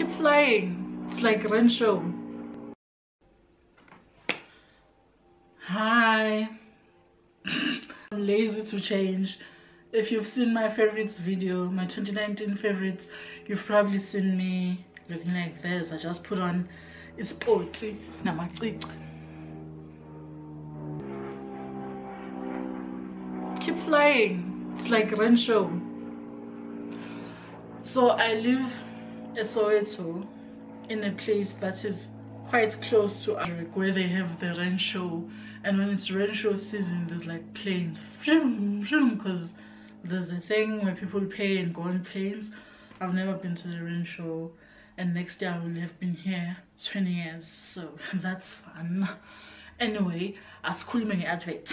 Keep flying. It's like rain show. Hi. I'm lazy to change. If you've seen my favorites video, my 2019 favorites, you've probably seen me looking like this. I just put on ispoti namacici. Keep flying. It's like rain show. So I live in Soweto, in a place that is quite close to Africa, where they have the rain show, and when it's rain show season there's like planes, because there's a thing where people pay and go on planes. I've never been to the rain show, and next year I will have been here 20 years, so that's fun. Anyway, asikhulume nge-advert.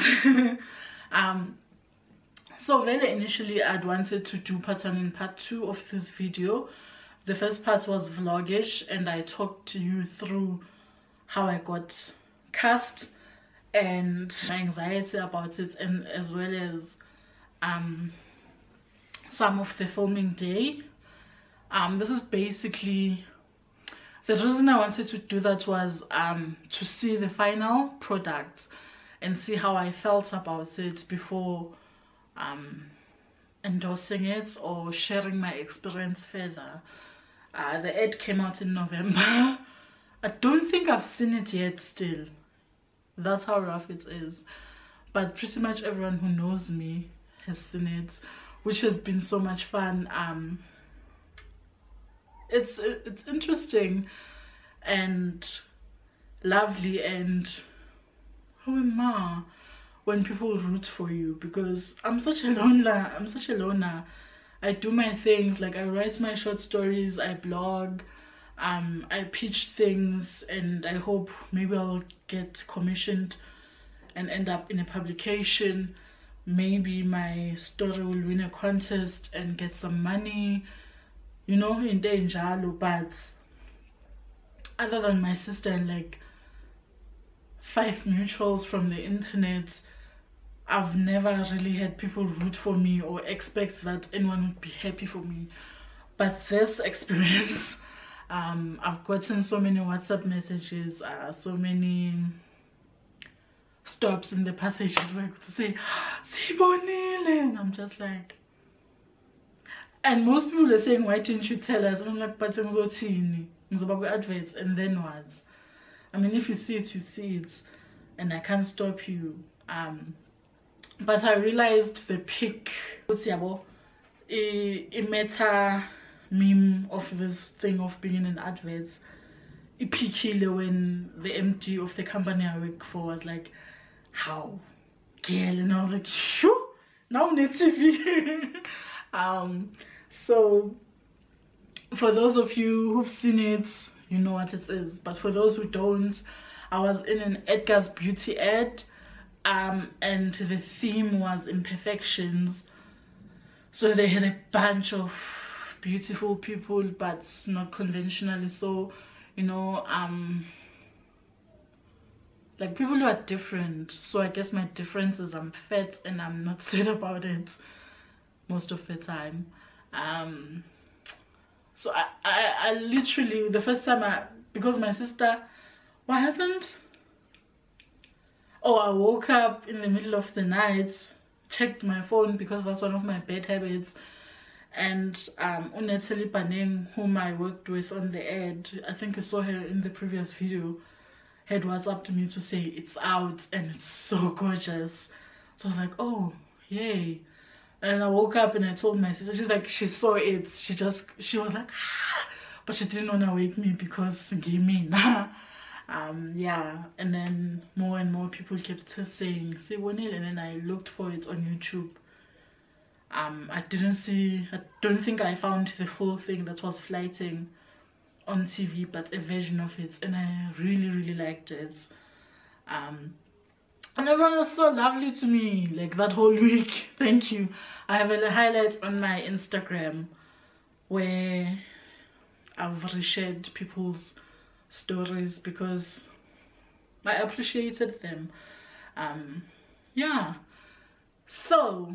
So very initially I'd wanted to do part 1 and part 2 of this video. The first part was vlogish, and I talked to you through how I got cast and my anxiety about it, and as well as some of the filming day. This is basically the reason I wanted to do that, was to see the final product and see how I felt about it before endorsing it or sharing my experience further. The ad came out in November. I don't think I've seen it yet still. That's how rough it is. But pretty much everyone who knows me has seen it, which has been so much fun. It's interesting and lovely, and who am I when people root for you, because I'm such a loner. I do my things, like I write my short stories, I blog, I pitch things, and I hope maybe I'll get commissioned and end up in a publication. Maybe my story will win a contest and get some money, you know, in danger. But other than my sister and like 5 mutuals from the internet, I've never really had people root for me or expect that anyone would be happy for me. But this experience, I've gotten so many WhatsApp messages, so many stops in the passage at work to say "Sibonile," and I'm just like, and most people are saying, why didn't you tell us? And I'm like, but adverts, and then what? I mean, if you see it, you see it, and I can't stop you. But I realized the peak, a meta meme of this thing of being in adverts, it peaked when the MD of the company I work for was like, how girl, and I was like, shoo, now need TV. So for those of you who've seen it, you know what it is, but for those who don't, I was in an Edgar's beauty ad, and the theme was imperfections. So they had a bunch of beautiful people, but not conventionally so, you know, like people who are different. So I guess my difference is I'm fat, and I'm not sad about it most of the time. So I literally, the first time because my sister, what happened? Oh, I woke up in the middle of the night, checked my phone because that's one of my bad habits, and Natalie Paneng, whom I worked with on the ad, I think you saw her in the previous video, had WhatsApped me to say it's out and it's so gorgeous. So I was like, oh yay. And I woke up and I told my sister, she's like, she saw it, she was like, ah, but she didn't want to wake me because give me yeah. And then more and more people kept saying Sibonile, and then I looked for it on YouTube. I don't think I found the full thing that was flighting on TV, but a version of it, and I really liked it. And everyone was so lovely to me, like that whole week. Thank you. I have a highlight on my Instagram where I've reshared people's stories because I appreciated them. Yeah, so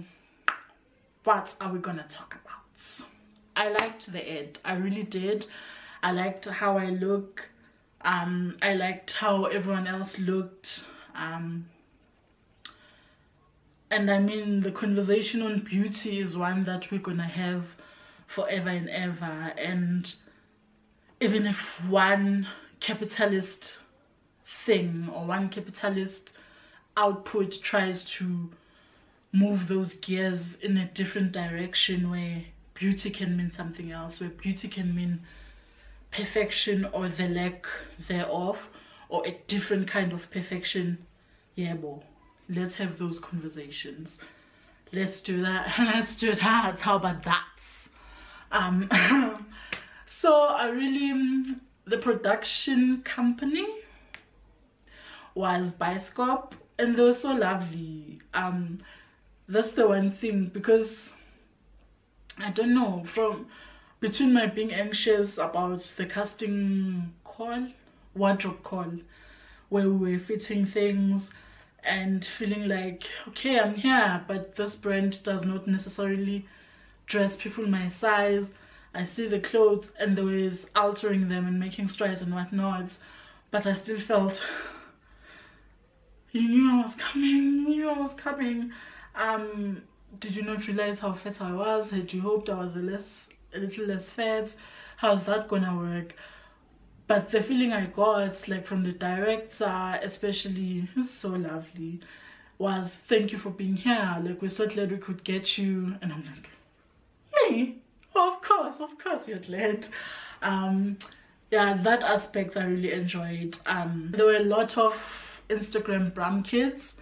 what are we gonna talk about? I liked the ad, I really did. I liked how I look. I liked how everyone else looked. And I mean, the conversation on beauty is one that we're gonna have forever and ever. And even if one capitalist thing or one capitalist output tries to move those gears in a different direction, where beauty can mean something else, where beauty can mean perfection or the lack thereof, or a different kind of perfection, yeah, boy, let's have those conversations. Let's do that. Let's do that. How about that? So I really, the production company was Bioscope, and they were so lovely. That's the one thing, because I don't know, from between my being anxious about the casting call, wardrobe call, where we were fitting things, and feeling like, okay, I'm here, but this brand does not necessarily dress people my size. I see the clothes and the ways altering them and making strides and whatnot, but I still felt, you knew I was coming, you knew I was coming. Did you not realize how fat I was? Had you hoped I was a little less fat? How's that gonna work? But the feeling I got, like from the director especially, who's so lovely, was thank you for being here, like we're so glad we could get you. And I'm like, me? Of course you're glad. Yeah, that aspect I really enjoyed. There were a lot of Instagram Bram kids.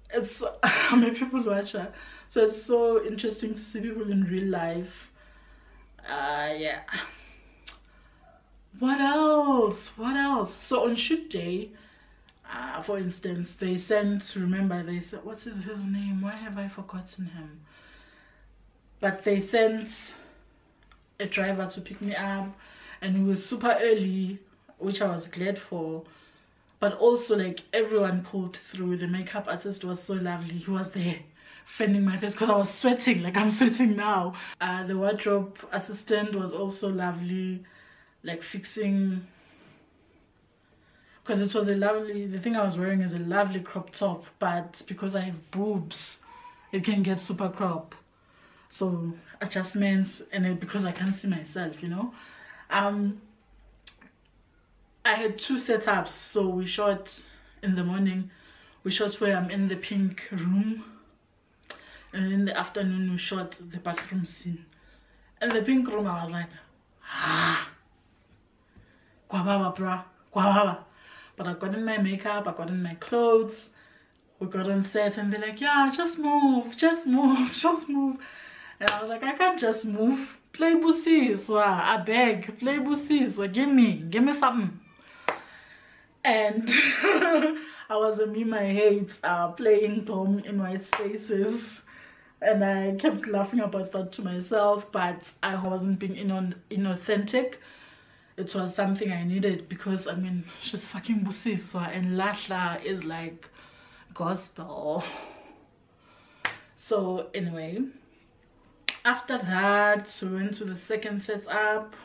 It's I'm a people watcher, so it's so interesting to see people in real life. Yeah. What else? So on shoot day, for instance, they sent, remember, they said, what's his name? Why have I forgotten him? But they sent a driver to pick me up, and it was super early, which I was glad for. But also, like, everyone pulled through. The makeup artist was so lovely. He was there fanning my face because I was sweating, like I'm sweating now. The wardrobe assistant was also lovely, like fixing, because it was a lovely, the thing I was wearing is a lovely crop top, but because I have boobs, it can get super crop. So adjustments, and because I can't see myself, you know. I had two setups. So we shot in the morning, we shot where I'm in the pink room, and in the afternoon we shot the bathroom scene. In the pink room I was like, kwababa bra, kwababa. But I got in my makeup, I got in my clothes, we got on set, and they're like, yeah, just move. And I was like, I can't just move. Play busiswa, I beg, play busiswa, give me something. And I was a meme I hate, playing Tom in white spaces, and I kept laughing about that to myself, but I wasn't being inauthentic. It was something I needed, because I mean, she's fucking busiswa, and Latla is like gospel. So anyway, after that we went to the second setup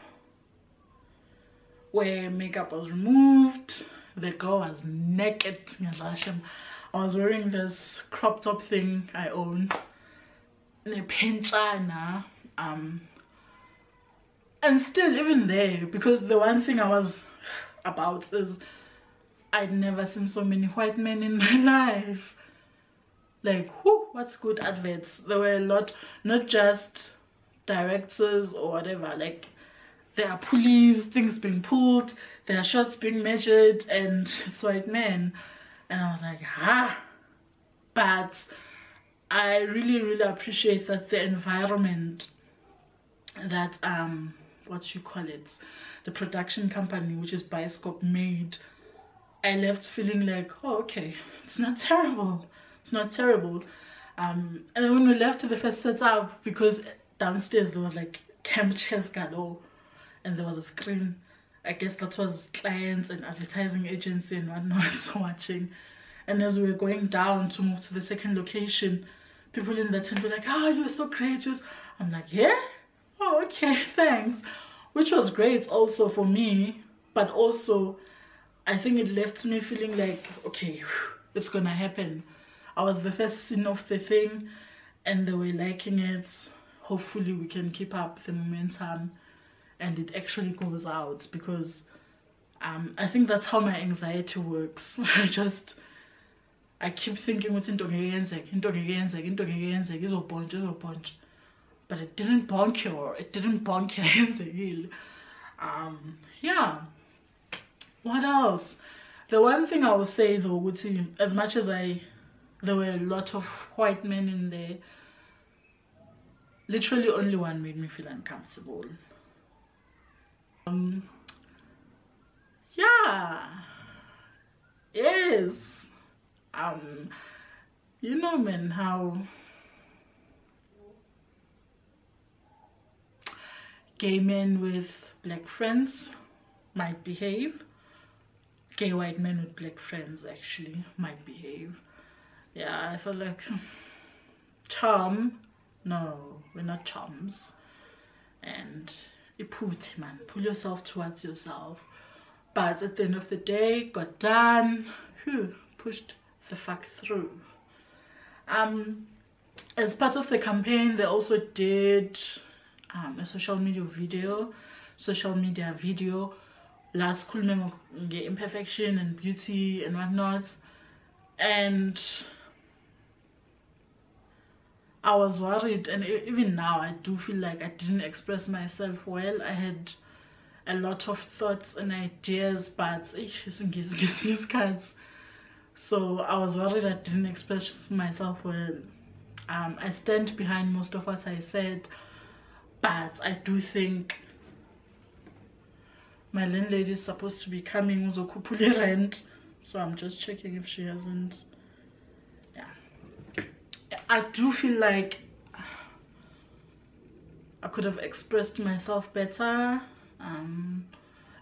where makeup was removed. The girl was naked. I was wearing this crop top thing I own, and still, even there, because the one thing I was about is I'd never seen so many white men in my life. Like, whoo, what's good adverts? There were a lot, not just directors or whatever, like there are pulleys, things being pulled, there are shots being measured, and it's white men. And I was like, but I really appreciate that the environment that what you call it, the production company, which is Bioscope, made. I left feeling like, oh, okay, it's not terrible. And then when we left the first setup, because downstairs there was like camp chairs galore, and there was a screen. I guess that was clients and advertising agency and whatnot watching. And as we were going down to move to the second location, people in the tent were like, oh, you were so great. I'm like, yeah? Oh, okay, thanks. which was great also for me, but also I think it left me feeling like, okay, it's gonna happen. I was the first scene of the thing and they were liking it. Hopefully we can keep up the momentum and it actually goes out, because I think that's how my anxiety works. I keep thinking what's into but it didn't bonk, or it didn't bonk. Yeah. What else? The one thing I will say though, as much as there were a lot of white men in there, literally only one made me feel uncomfortable. Yeah. Yes. You know, man, how gay men with black friends might behave. Gay white men with black friends actually might behave. Yeah, I felt like charm. No, we're not chums. And iphuthi, man, pull yourself towards yourself. But at the end of the day, got done. Whew, pushed the fuck through. As part of the campaign, they also did a social media video, last khulume imperfection and beauty and whatnot. And I was worried, and even now I do feel like I didn't express myself well. I had a lot of thoughts and ideas, but so I was worried I didn't express myself well. I stand behind most of what I said, but I do think my landlady is supposed to be coming uzokhuphula rent, so I'm just checking if she hasn't. Yeah, I do feel like I could have expressed myself better,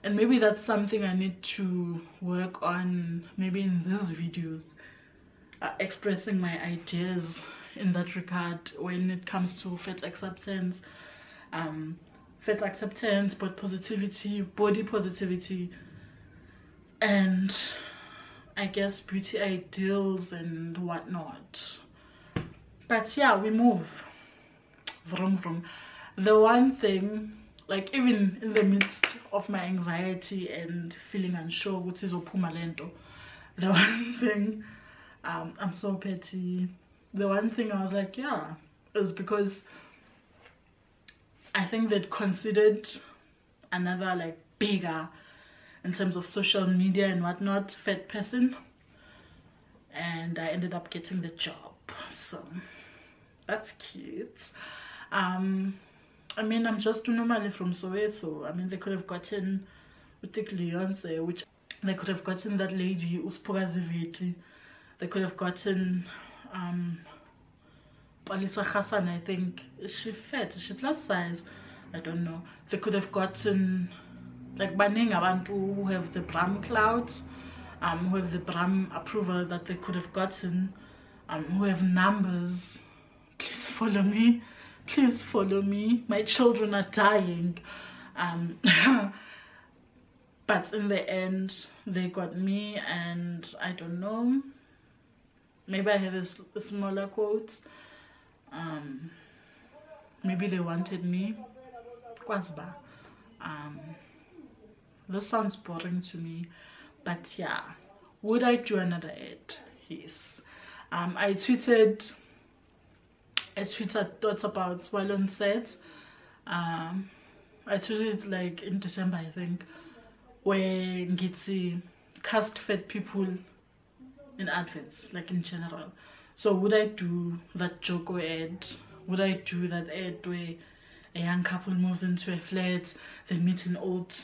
and maybe that's something I need to work on, maybe in these videos, expressing my ideas in that regard when it comes to fat acceptance, but positivity, body positivity, and I guess beauty ideals and whatnot. But yeah, we move. Vroom, vroom. The one thing, like even in the midst of my anxiety and feeling unsure what is opumalento, the one thing, I'm so petty, the one thing I was like, yeah, is because I think they'd considered another like bigger in terms of social media and whatnot fat person, and I ended up getting the job, so that's cute. I mean, I'm just Nomali from Soweto. I mean, they could have gotten Leonce, which they could have gotten that lady Uspogaziviti. They could have gotten Alisa Hassan, I think. Is she fat? Is she plus size? I don't know. They could have gotten like Baning Abantu who have the Bram clouds, who have the Bram approval that they could have gotten, who have numbers. Please follow me. Please follow me. My children are dying. But in the end, they got me, and I don't know. Maybe I have a smaller quote. Maybe they wanted me. Kwazba. This sounds boring to me, but yeah. Would I do another ad? Yes. I tweeted thoughts about swollen sets. I tweeted like in December, I think, where Ngitsi cast fat people in adverts, like in general. So would I do that Joko ad? Would I do that ad where a young couple moves into a flat, they meet an old,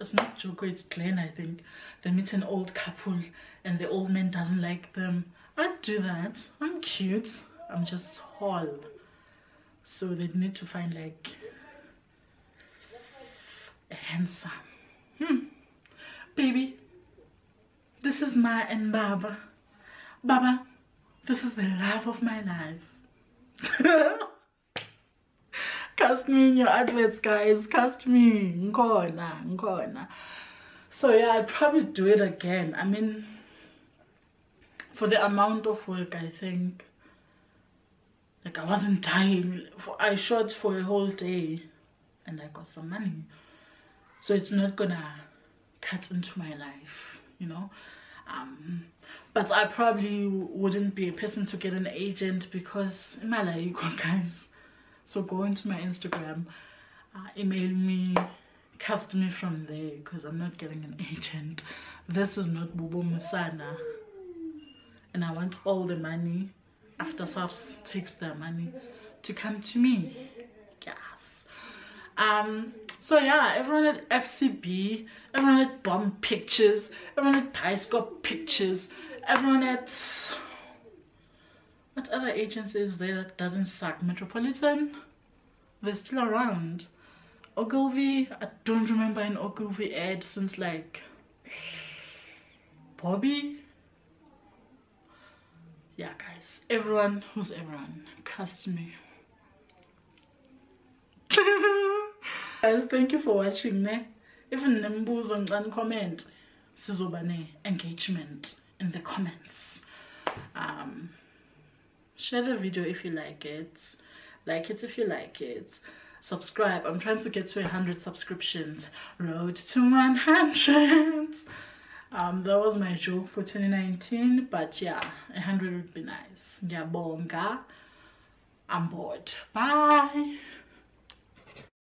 it's not Joko, it's Glenn, I think. They meet an old couple and the old man doesn't like them. I'd do that. I'm cute. I'm just tall. So they'd need to find like a handsome. Baby, this is Ma and Baba. Baba, this is the love of my life. Cast me in your adverts, guys. Cast me. Nkona. So yeah, I'd probably do it again. I mean, for the amount of work, I think, like, I wasn't dying. I shot for a whole day and I got some money. So it's not gonna cut into my life, you know. But I probably wouldn't be a person to get an agent because imali, guys. So go into my Instagram, email me, cast me from there, because I'm not getting an agent. This is not Bubo Musana. And I want all the money, after SARS takes their money, to come to me. Yes. So yeah, everyone at FCB, everyone at Bomb Pictures, everyone at Bioscope Pictures, everyone at... what other agency is there that doesn't suck? Metropolitan? They're still around. Ogilvy, I don't remember an Ogilvy ad since like Bobby. Yeah, guys, everyone who's everyone, cast me. Guys, thank you for watching. Even nembuzo and comment, sizobane engagement in the comments. Share the video if you like it. Like it if you like it. Subscribe. I'm trying to get to 100 subscriptions. Road to 100. That was my joke for 2019, but yeah, 100 would be nice. Ngiyabonga. I'm bored. Bye.